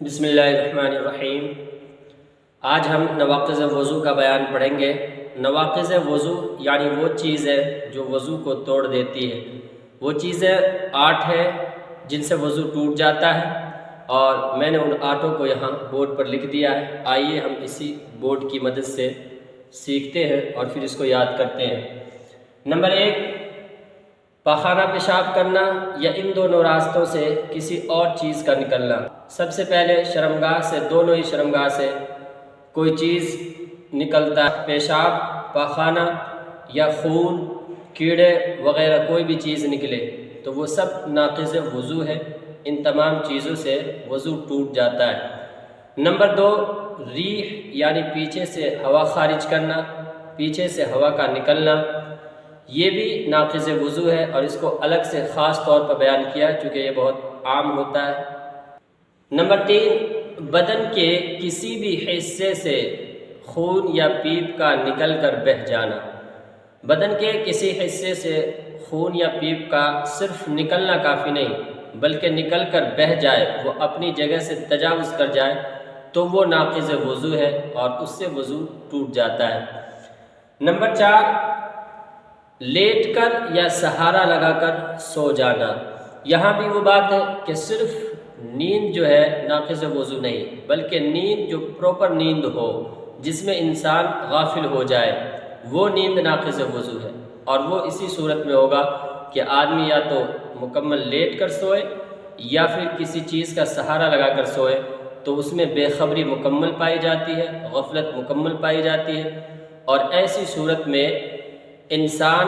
بسم اللہ الرحمن الرحیم۔ آج ہم نواقض وضو کا بیان پڑھیں گے۔ نواقض وضو یعنی وہ چیز ہے جو وضو کو توڑ دیتی ہے۔ وہ چیزیں 8 ہیں جن سے وضو ٹوٹ جاتا ہے، اور میں نے ان 8 کو یہاں بورڈ پر لکھ دیا ہے۔ آئیے ہم اسی بورڈ کی مدد سے سیکھتے ہیں اور پھر اس کو یاد کرتے ہیں۔ نمبر 1، پاخانہ پیشاب کرنا یا ان دونوں راستوں سے کسی اور چیز کا نکلنا۔ سب سے پہلے شرمگاہ سے، دونوں ہی شرمگاہ سے کوئی چیز نکلتا ہے، پیشاب، پاخانہ یا خون، کیڑے وغیرہ کوئی بھی چیز نکلے تو وہ سب ناقض وضو ہے۔ ان تمام چیزوں سے وضو ٹوٹ جاتا ہے۔ نمبر 2، ریح یعنی پیچھے سے ہوا خارج کرنا، پیچھے سے ہوا کا نکلنا، یہ بھی ناقض وضو ہے، اور اس کو الگ سے خاص طور پر بیان کیا چونکہ یہ بہت عام ہوتا ہے۔ نمبر 3، بدن کے کسی بھی حصے سے خون یا پیپ کا نکل کر بہہ جانا۔ بدن کے کسی حصے سے خون یا پیپ کا صرف نکلنا کافی نہیں بلکہ نکل کر بہہ جائے، وہ اپنی جگہ سے تجاوز کر جائے تو وہ ناقض وضو ہے اور اس سے وضو ٹوٹ جاتا ہے۔ نمبر 4، لیٹ کر یا سہارا لگا کر سو جانا۔ یہاں بھی وہ بات ہے کہ صرف نیند جو ہے ناقض وضو نہیں، بلکہ نیند جو پراپر نیند ہو، جس میں انسان غافل ہو جائے، وہ نیند ناقض وضو ہے، اور وہ اسی صورت میں ہوگا کہ آدمی یا تو مکمل لیٹ کر سوئے یا پھر کسی چیز کا سہارا لگا کر سوئے، تو اس میں بے خبری مکمل پائی جاتی ہے، غفلت مکمل پائی جاتی ہے، اور ایسی صورت میں انسان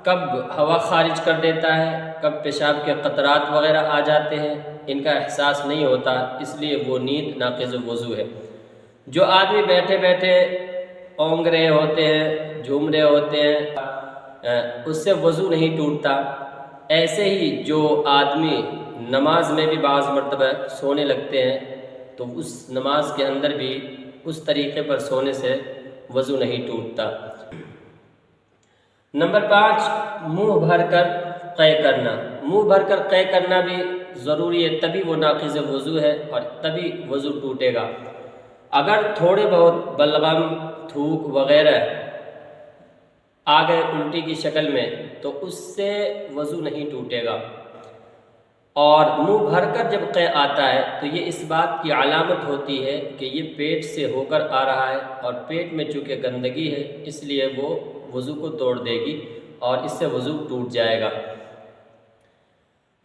کب ہوا خارج کر دیتا ہے، کب پیشاب کے قطرات وغیرہ آ جاتے ہیں، ان کا احساس نہیں ہوتا، اس لیے وہ نیند ناقض وضو ہے۔ جو آدمی بیٹھے بیٹھے اونگ رہے ہوتے ہیں، جھوم رہے ہوتے ہیں، اس سے وضو نہیں ٹوٹتا۔ ایسے ہی جو آدمی نماز میں بھی بعض مرتبہ سونے لگتے ہیں تو اس نماز کے اندر بھی اس طریقے پر سونے سے وضو نہیں ٹوٹتا۔ نمبر 5، منہ بھر کر قے کرنا۔ منہ بھر کر قے کرنا بھی ضروری ہے، تبھی وہ ناقض وضو ہے اور تبھی وضو ٹوٹے گا۔ اگر تھوڑے بہت بلغم، تھوک وغیرہ آ گئے الٹی کی شکل میں تو اس سے وضو نہیں ٹوٹے گا، اور منہ بھر کر جب قے آتا ہے تو یہ اس بات کی علامت ہوتی ہے کہ یہ پیٹ سے ہو کر آ رہا ہے، اور پیٹ میں چونکہ گندگی ہے اس لیے وہ وضو کو توڑ دے گی اور اس سے وضو ٹوٹ جائے گا۔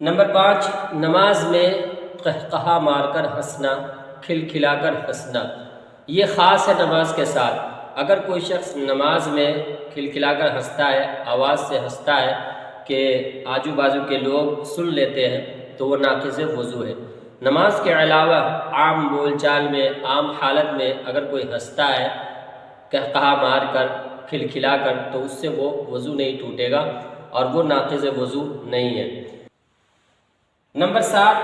نمبر 5، نماز میں قہقہا مار کر ہنسنا، کھلکھلا کر ہنسنا۔ یہ خاص ہے نماز کے ساتھ۔ اگر کوئی شخص نماز میں کھلکھلا کر ہنستا ہے، آواز سے ہنستا ہے کہ آجو بازو کے لوگ سن لیتے ہیں، تو وہ ناقض وضو ہے۔ نماز کے علاوہ عام بول چال میں، عام حالت میں اگر کوئی ہنستا ہے قہقہا مار کر، کھلکھلا کر، تو اس سے وہ وضو نہیں ٹوٹے گا اور وہ ناقض وضو نہیں ہے۔ نمبر 7،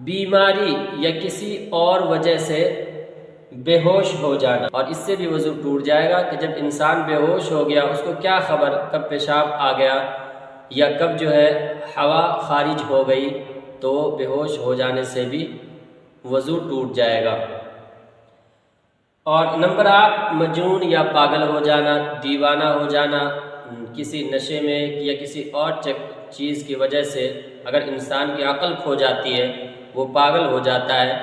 بیماری یا کسی اور وجہ سے بے ہوش ہو جانا، اور اس سے بھی وضو ٹوٹ جائے گا کہ جب انسان بے ہوش ہو گیا، اس کو کیا خبر کب پیشاب آ گیا یا کب جو ہے ہوا خارج ہو گئی، تو بے ہوش ہو جانے سے بھی وضو ٹوٹ جائے گا۔ اور نمبر 8، مجنون یا پاگل ہو جانا، دیوانہ ہو جانا، کسی نشے میں یا کسی اور چیز کی وجہ سے اگر انسان کی عقل کھو جاتی ہے، وہ پاگل ہو جاتا ہے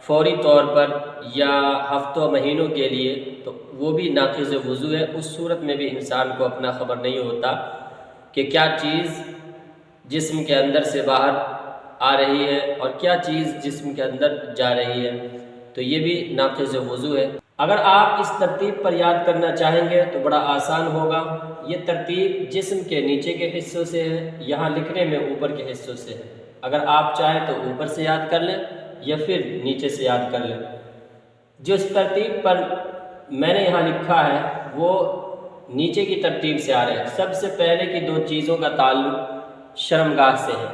فوری طور پر یا ہفتوں مہینوں کے لیے، تو وہ بھی ناقض وضو ہے۔ اس صورت میں بھی انسان کو اپنا خبر نہیں ہوتا کہ کیا چیز جسم کے اندر سے باہر آ رہی ہے اور کیا چیز جسم کے اندر جا رہی ہے، تو یہ بھی ناقض وضو ہے۔ اگر آپ اس ترتیب پر یاد کرنا چاہیں گے تو بڑا آسان ہوگا۔ یہ ترتیب جسم کے نیچے کے حصوں سے ہے، یہاں لکھنے میں اوپر کے حصوں سے ہے۔ اگر آپ چاہیں تو اوپر سے یاد کر لیں یا پھر نیچے سے یاد کر لیں۔ جس ترتیب پر میں نے یہاں لکھا ہے وہ نیچے کی ترتیب سے آ رہے ہیں۔ سب سے پہلے کی 2 چیزوں کا تعلق شرمگاہ سے ہے،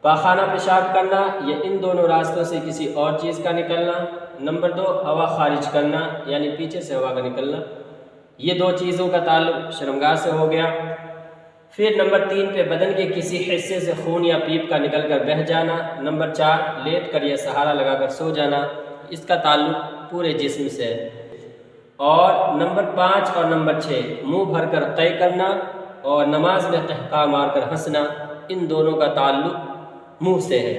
پاخانہ پیشاب کرنا یا ان دونوں راستوں سے کسی اور چیز کا نکلنا۔ نمبر 2، ہوا خارج کرنا یعنی پیچھے سے ہوا کا نکلنا۔ یہ 2 چیزوں کا تعلق شرمگاہ سے ہو گیا۔ پھر نمبر 3 پہ بدن کے کسی حصے سے خون یا پیپ کا نکل کر بہہ جانا۔ نمبر 4 لیٹ کر یا سہارا لگا کر سو جانا، اس کا تعلق پورے جسم سے ہے۔ اور نمبر 5 اور نمبر 6 منہ بھر کر قے کرنا اور نماز میں قہقہ مار کر ہنسنا، ان دونوں کا تعلق منہ سے ہے۔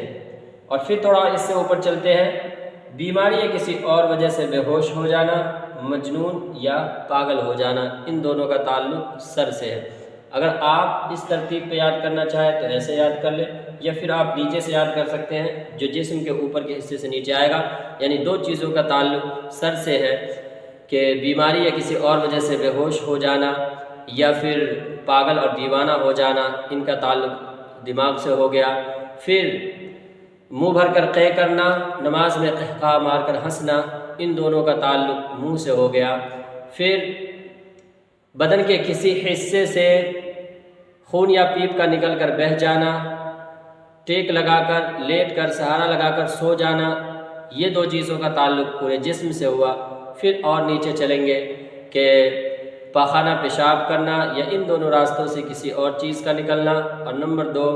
اور پھر تھوڑا اس سے اوپر چلتے ہیں، بیماری یا کسی اور وجہ سے بے ہوش ہو جانا، مجنون یا پاگل ہو جانا، ان دونوں کا تعلق سر سے ہے۔ اگر آپ اس ترتیب پہ یاد کرنا چاہیں تو ایسے یاد کر لیں، یا پھر آپ نیچے سے یاد کر سکتے ہیں، جو جسم کے اوپر کے حصے سے نیچے آئے گا، یعنی 2 چیزوں کا تعلق سر سے ہے کہ بیماری یا کسی اور وجہ سے بے ہوش ہو جانا یا پھر پاگل اور دیوانہ ہو جانا، ان کا تعلق دماغ سے ہو گیا۔ پھر منہ بھر کر قے کرنا، نماز میں قہقہ مار کر ہنسنا، ان دونوں کا تعلق منہ سے ہو گیا۔ پھر بدن کے کسی حصے سے خون یا پیپ کا نکل کر بہہ جانا، ٹیک لگا کر، لیٹ کر، سہارا لگا کر سو جانا، یہ 2 چیزوں کا تعلق پورے جسم سے ہوا۔ پھر اور نیچے چلیں گے کہ پاخانہ پیشاب کرنا یا ان دونوں راستوں سے کسی اور چیز کا نکلنا، اور نمبر 2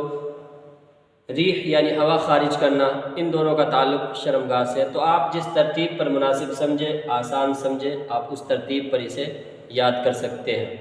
ریح یعنی ہوا خارج کرنا، ان دونوں کا تعلق شرمگاہ سے۔ تو آپ جس ترتیب پر مناسب سمجھے، آسان سمجھے، آپ اس ترتیب پر اسے یاد کر سکتے ہیں۔